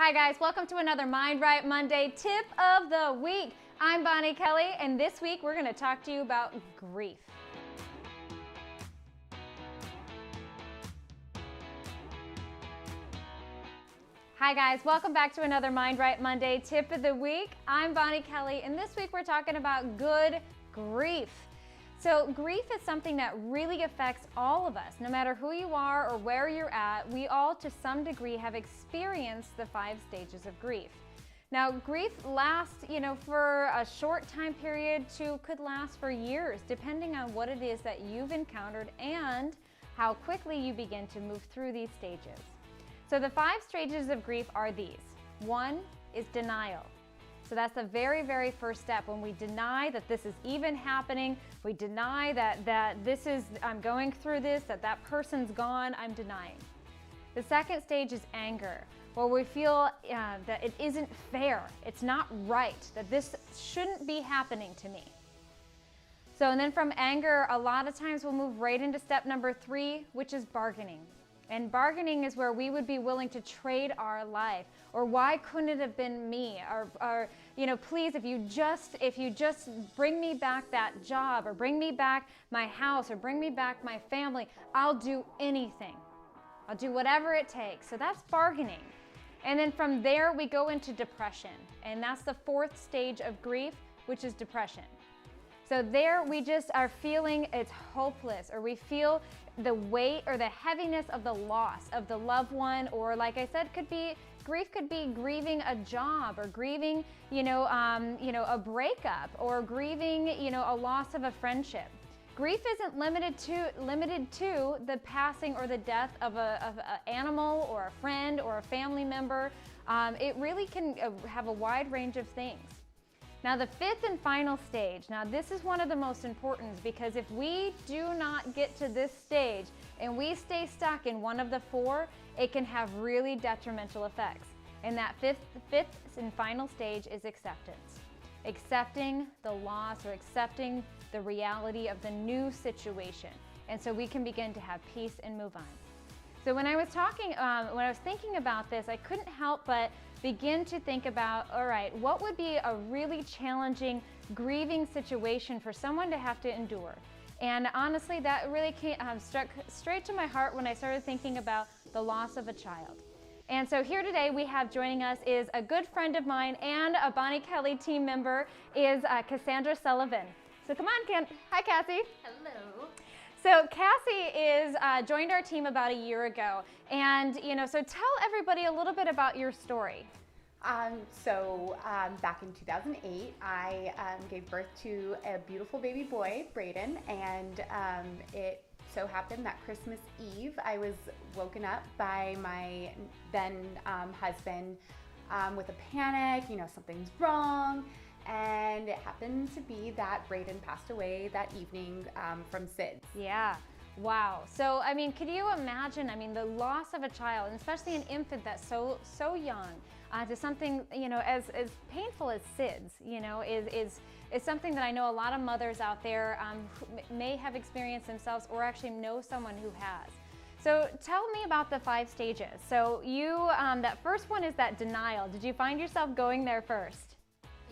Hi guys, welcome to another Mind Right Monday tip of the week. I'm Bonnie Kelly, and this week we're going to talk to you about grief. Hi guys, welcome back to another Mind Right Monday tip of the week. I'm Bonnie Kelly, and this week we're talking about good grief. So grief is something that really affects all of us. No matter who you are or where you're at, we all to some degree have experienced the 5 stages of grief. Now grief lasts, for a short time period to could last for years, depending on what it is that you've encountered and how quickly you begin to move through these stages. So the 5 stages of grief are these. 1 is denial. So that's the very, very first step. When we deny that this is even happening, we deny that this is, I'm going through this, that person's gone, I'm denying. The second stage is anger, where we feel that it isn't fair, it's not right, that this shouldn't be happening to me. So, and then from anger, a lot of times we'll move right into step number 3, which is bargaining. And bargaining is where we would be willing to trade our life, or why couldn't it have been me, or please, if you just bring me back that job, or bring me back my house, or bring me back my family, I'll do anything. I'll do whatever it takes. So that's bargaining. And then from there we go into depression, and that's the 4th stage of grief, which is depression. So there we just are feeling it's hopeless, or we feel the weight or the heaviness of the loss of the loved one, or like I said, grief could be grieving a job, or grieving, a breakup, or grieving, a loss of a friendship. Grief isn't limited to the passing or the death of an animal or a friend or a family member. It really can have a wide range of things. Now the 5th and final stage, now this is one of the most important, because if we do not get to this stage and we stay stuck in one of the 4, it can have really detrimental effects. And that fifth and final stage is acceptance. Accepting the loss, or accepting the reality of the new situation. And so we can begin to have peace and move on. So when I was thinking about this, I couldn't help but begin to think about, all right, what would be a really challenging grieving situation for someone to have to endure? And honestly, that really struck straight to my heart when I started thinking about the loss of a child. And so here today we have joining us is a good friend of mine and a Bonnie Kelly team member, is Cassandra Sullivan. So come on, hi Cassie. Hello. So Cassie is joined our team about a year ago, and so tell everybody a little bit about your story. Back in 2008, I gave birth to a beautiful baby boy, Braden, and it so happened that Christmas Eve, I was woken up by my then husband with a panic, something's wrong. And it happened to be that Braden passed away that evening from SIDS. Yeah. Wow. So, could you imagine, the loss of a child, and especially an infant that's so young, to something, as painful as SIDS, is something that I know a lot of mothers out there who may have experienced themselves, or actually know someone who has. So tell me about the 5 stages. So you, that first one is that denial. Did you find yourself going there first?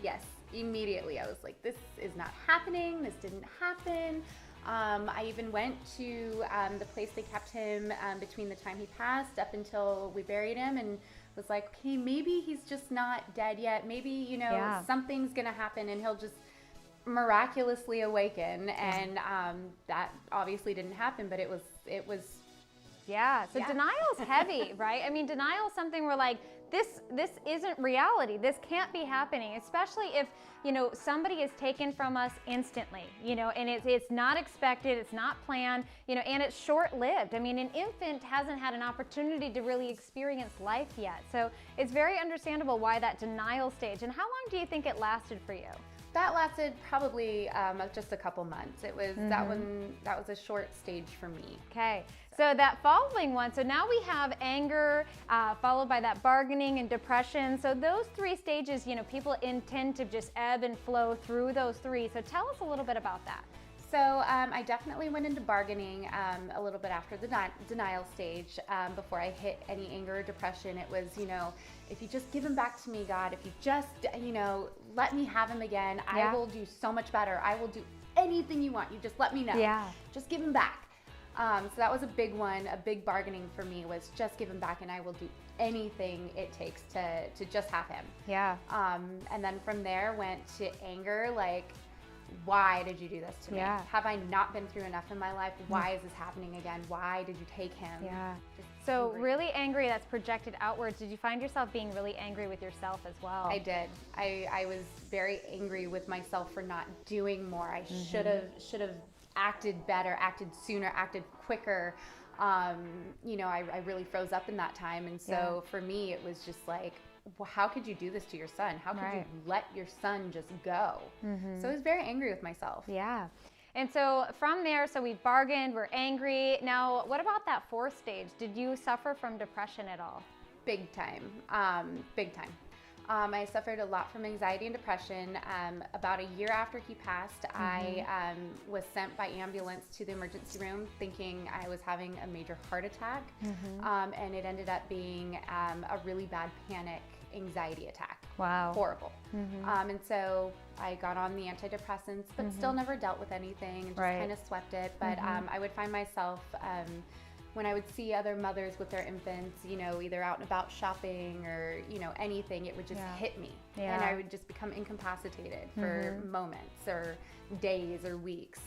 Yes. Immediately, I was like, this is not happening, this didn't happen. I even went to the place they kept him between the time he passed up until we buried him, and was like, okay, maybe he's just not dead yet. Maybe, something's gonna happen and he'll just miraculously awaken. And that obviously didn't happen, but it was. Yeah, so denial's heavy, right? Denial is something we're like, this isn't reality. This can't be happening, especially if, somebody is taken from us instantly, and it's not expected, it's not planned, and it's short-lived. An infant hasn't had an opportunity to really experience life yet. So it's very understandable why that denial stage. And how long do you think it lasted for you? That lasted probably just a couple months. It was that was a short stage for me. Okay, so that following one, so now we have anger, followed by that bargaining and depression. So those 3 stages, people intend to just ebb and flow through those 3. So tell us a little bit about that. So I definitely went into bargaining a little bit after the denial stage. Before I hit any anger or depression, it was, if you just give him back to me, God, if you just, let me have him again, I will do so much better. I will do anything you want. You just let me know. Yeah. Just give him back. So that was a big one. A big bargaining for me was just give him back, and I will do anything it takes to just have him. Yeah. And then from there went to anger, like, why did you do this to me? Have I not been through enough in my life? Why is this happening again? Why did you take him? Yeah. So really angry, that's projected outwards. Did you find yourself being really angry with yourself as well? I did. I was very angry with myself for not doing more. I should have acted better, acted sooner, acted quicker. I really froze up in that time. And so for me, it was just like, well, how could you do this to your son? How could you let your son just go? So I was very angry with myself. Yeah. And so from there, so we bargained, we're angry. Now, what about that fourth stage? Did you suffer from depression at all? Big time. Big time. I suffered a lot from anxiety and depression. About a year after he passed, I was sent by ambulance to the emergency room thinking I was having a major heart attack. And it ended up being a really bad panic anxiety attack. Wow. Horrible. And so I got on the antidepressants, but still never dealt with anything and just kind of swept it. But I would find myself when I would see other mothers with their infants, either out and about shopping or, anything, it would just hit me. And I would just become incapacitated for moments or days or weeks.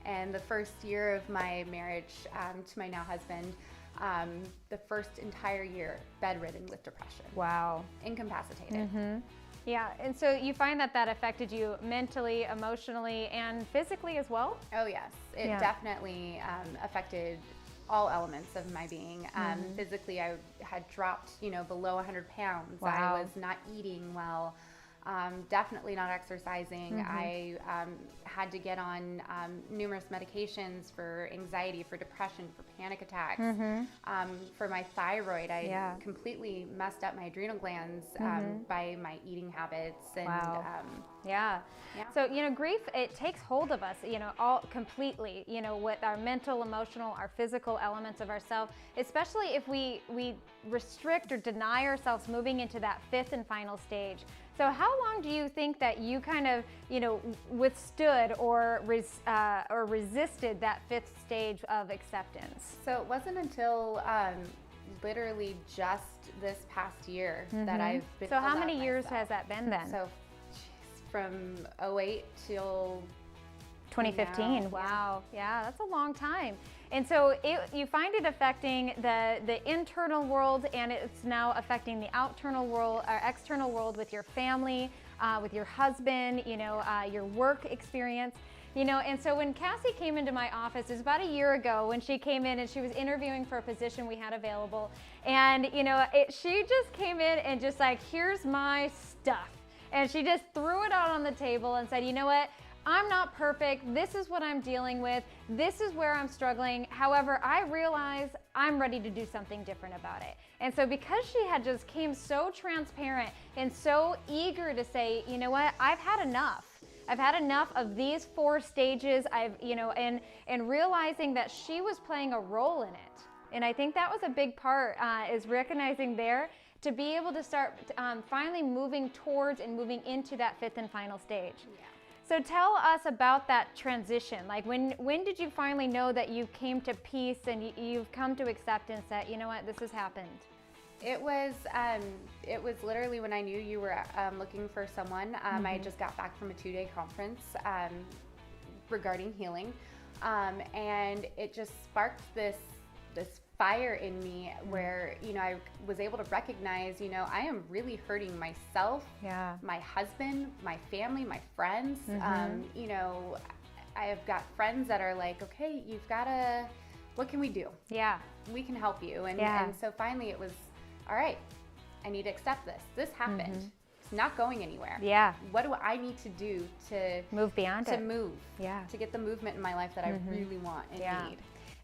And the first year of my marriage to my now husband, the first entire year, bedridden with depression. Wow. Incapacitated. Yeah, and so you find that affected you mentally, emotionally, and physically as well? Oh, yes. It definitely affected all elements of my being. Physically, I had dropped, below 100 pounds. Wow. I was not eating well, definitely not exercising. I had to get on numerous medications for anxiety, for depression, for panic attacks. For my thyroid, I completely messed up my adrenal glands by my eating habits. And, So, grief, it takes hold of us, all completely, with our mental, emotional, our physical elements of ourselves, especially if we restrict or deny ourselves moving into that fifth and final stage. So how long do you think that you kind of, withstood or resisted that fifth stage of acceptance? So it wasn't until literally just this past year that I've been. So how many years has that been then? So from 2008 till 2015. Now. Wow. Yeah, that's a long time. And so you find it affecting the internal world, and it's now affecting the external world with your family, with your husband, your work experience. And so when Cassie came into my office, it was about a year ago when she came in and she was interviewing for a position we had available. And, she just came in and just like, here's my stuff. And she just threw it out on the table and said, you know what? I'm not perfect. This is what I'm dealing with. This is where I'm struggling. However, I realize I'm ready to do something different about it. And so because she had just came so transparent and so eager to say, you know what, I've had enough. I've had enough of these 4 stages. And realizing that she was playing a role in it. And I think that was a big part, is recognizing there to be able to start finally moving towards and moving into that fifth and final stage. Yeah. So tell us about that transition. Like when did you finally know that you came to peace and you've come to acceptance that, you know what, this has happened? It was literally when I knew you were looking for someone. I just got back from a 2-day conference regarding healing, and it just sparked this fire in me where, I was able to recognize, I am really hurting myself, my husband, my family, my friends. I have got friends that are like, okay, what can we do? Yeah. We can help you. And so finally it was, all right, I need to accept this. This happened. It's not going anywhere. Yeah. What do I need to do to move beyond it? To move. Yeah. To get the movement in my life that I really want and need.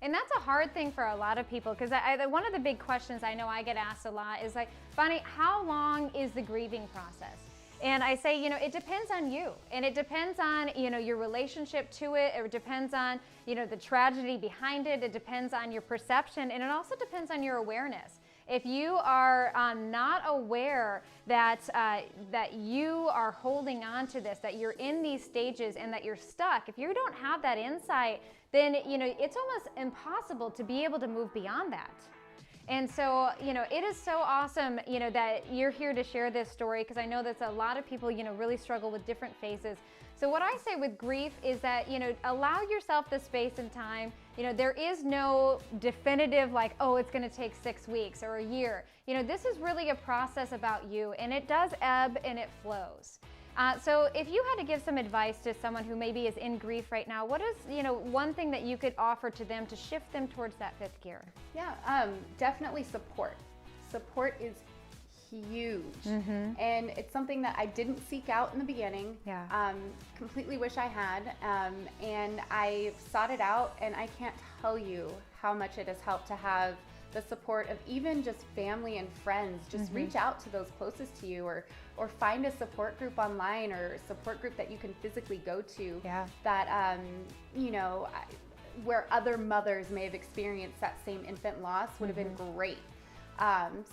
And that's a hard thing for a lot of people, because one of the big questions I know I get asked a lot is like, Bonnie, how long is the grieving process? And I say, it depends on you, and it depends on, your relationship to it. It depends on, the tragedy behind it. It depends on your perception, and it also depends on your awareness. If you are not aware that you are holding on to this, that you're in these stages and that you're stuck, if you don't have that insight, then, it's almost impossible to be able to move beyond that. And so, it is so awesome, that you're here to share this story, because I know that a lot of people, really struggle with different phases. So what I say with grief is that, allow yourself the space and time. There is no definitive like, oh, it's going to take 6 weeks or a year. This is really a process about you, and it does ebb and it flows. So if you had to give some advice to someone who maybe is in grief right now, what is, one thing that you could offer to them to shift them towards that fifth gear? Yeah, definitely support. Support is huge. And it's something that I didn't seek out in the beginning. Yeah. Completely wish I had. And I sought it out, and I can't tell you how much it has helped to have the support of even just family and friends. Just reach out to those closest to you, or find a support group online, or a support group that you can physically go to. Yeah. That, where other mothers may have experienced that same infant loss would have been great.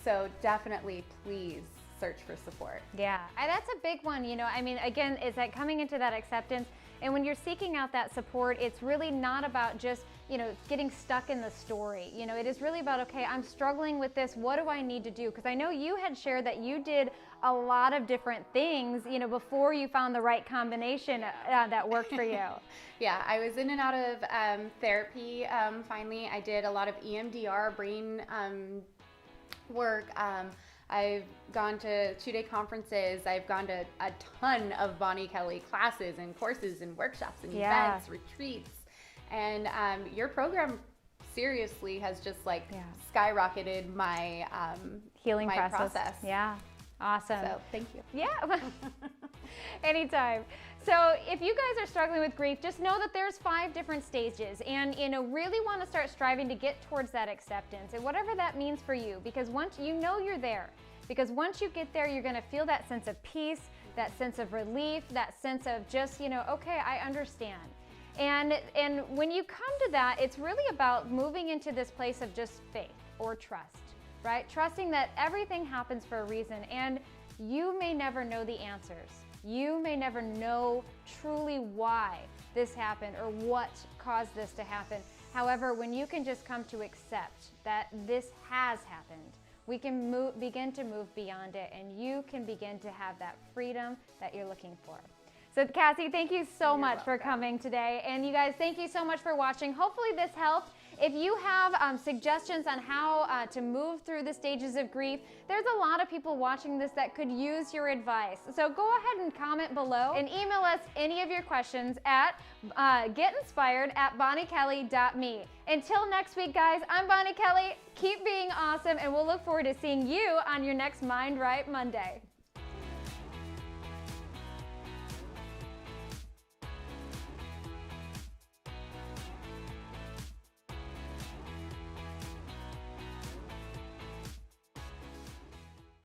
So definitely, please search for support. Yeah, that's a big one. Again, is that coming into that acceptance. And when you're seeking out that support, it's really not about just, getting stuck in the story. It is really about, okay, I'm struggling with this. What do I need to do? Because I know you had shared that you did a lot of different things, before you found the right combination that worked for you. Yeah, I was in and out of therapy. Finally, I did a lot of EMDR, brain work. I've gone to 2-day conferences. I've gone to a ton of Bonnie Kelly classes and courses and workshops and events, retreats. And your program seriously has just skyrocketed my healing process. Yeah, awesome. So thank you. Yeah, anytime. So if you guys are struggling with grief, just know that there's 5 different stages, and really want to start striving to get towards that acceptance, and whatever that means for you, because once you're there, because once you get there, you're going to feel that sense of peace, that sense of relief, that sense of just, okay, I understand. And when you come to that, it's really about moving into this place of just faith or trust, right? Trusting that everything happens for a reason, and you may never know the answers. You may never know truly why this happened or what caused this to happen. However, when you can just come to accept that this has happened, we can begin to move beyond it, and you can begin to have that freedom that you're looking for. So Cassie, thank you so much for coming today. And you guys, thank you so much for watching. Hopefully this helped. If you have suggestions on how to move through the stages of grief, there's a lot of people watching this that could use your advice. So go ahead and comment below and email us any of your questions at getinspired@bonniekelly.me. Until next week, guys, I'm Bonnie Kelly. Keep being awesome, and we'll look forward to seeing you on your next Mind Right Monday.